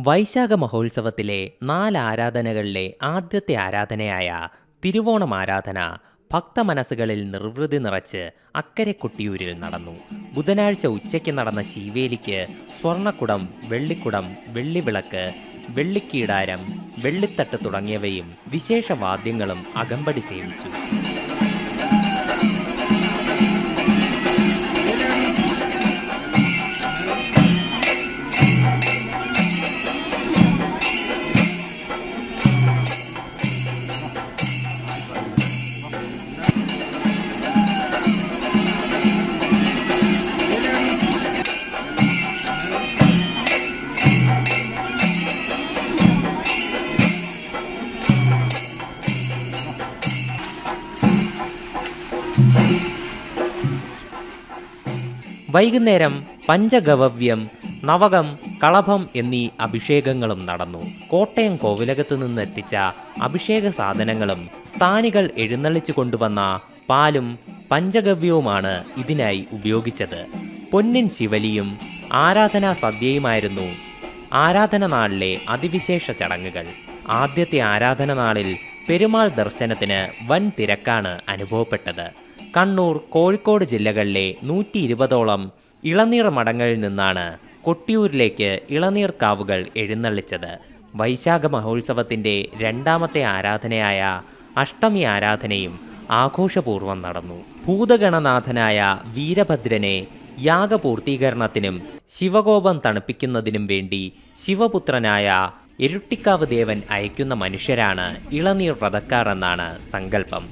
വൈശാഖ മഹോത്സവത്തിലെ 4 ആരാധനകളിലെ ആദ്യത്തെ ആരാധനയായ തിരുവോണം ആരാധന ഭക്തമനസ്സുകളിൽ നിർവൃതി നിറച്ച് അക്കരെ കൊട്ടിയൂരിൽ നടന്നു. ബുധനാഴ്ച ഉച്ചയ്ക്ക് നടന്ന ശീവേലിക്ക് സ്വർണ്ണക്കുടം, വെള്ളിക്കുടം, വെള്ളിവിളക്ക്, വെള്ളിക്കീടാരം, വെള്ളിത്തട്ട് തുടങ്ങിയവയും വിശേഷ വാദ്യങ്ങളും അകമ്പടി സേവിച്ചു. വൈകുന്നേരം പഞ്ചഗവ്യം, നവകം, കളഭം എന്നീ അഭിഷേകങ്ങളും നടന്നു. കോട്ടയം കോവിലകത്ത് നിന്ന് എത്തിച്ച അഭിഷേക സാധനങ്ങളും സ്ഥാനികൾ എഴുന്നള്ളിച്ചു കൊണ്ടുവന്ന പാലും പഞ്ചഗവ്യവുമാണ് ഇതിനായി ഉപയോഗിച്ചത്. പൊന്നിൻ ശിവലിയും ആരാധനാ സദ്യയുമായിരുന്നു ആരാധന നാളിലെ അതിവിശേഷ ചടങ്ങുകൾ. ആദ്യത്തെ ആരാധന നാളിൽ പെരുമാൾ ദർശനത്തിന് വൻ തിരക്കാണ് അനുഭവപ്പെട്ടത്. കണ്ണൂർ, കോഴിക്കോട് ജില്ലകളിലെ 120ഓളം ഇളനീർ മഠങ്ങളിൽ നിന്നാണ് കൊട്ടിയൂരിലേക്ക് ഇളനീർ കാവുകൾ എഴുന്നള്ളിച്ചത്. വൈശാഖ മഹോത്സവത്തിൻ്റെ രണ്ടാമത്തെ ആരാധനയായ അഷ്ടമി ആരാധനയും ആഘോഷപൂർവ്വം നടന്നു. ഭൂതഗണനാഥനായ വീരഭദ്രനെ യാഗപൂർത്തീകരണത്തിനും ശിവകോപം തണുപ്പിക്കുന്നതിനും വേണ്ടി ശിവപുത്രനായ എരുട്ടിക്കാവ് ദേവൻ അയക്കുന്ന മനുഷ്യരാണ് ഇളനീർ വ്രതക്കാർ എന്നാണ് സങ്കല്പം.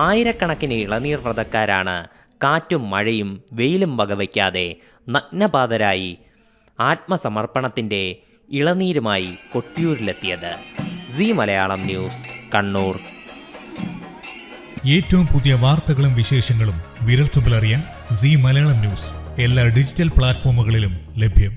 ആയിരക്കണക്കിന് ഇളനീർ വ്രതക്കാരാണ് കാറ്റും മഴയും വെയിലും വകവയ്ക്കാതെ നഗ്നപാതരായി ആത്മസമർപ്പണത്തിൻ്റെ ഇളനീരുമായി കൊട്ടിയൂരിലെത്തിയത്. Zee Malayalam news, Kannur. ഏറ്റവും പുതിയ വാർത്തകളും വിശേഷങ്ങളും വിരൽത്തുമ്പിലറിയാൻ സീ മലയാളം ന്യൂസ് എല്ലാ ഡിജിറ്റൽ പ്ലാറ്റ്ഫോമുകളിലും ലഭ്യം.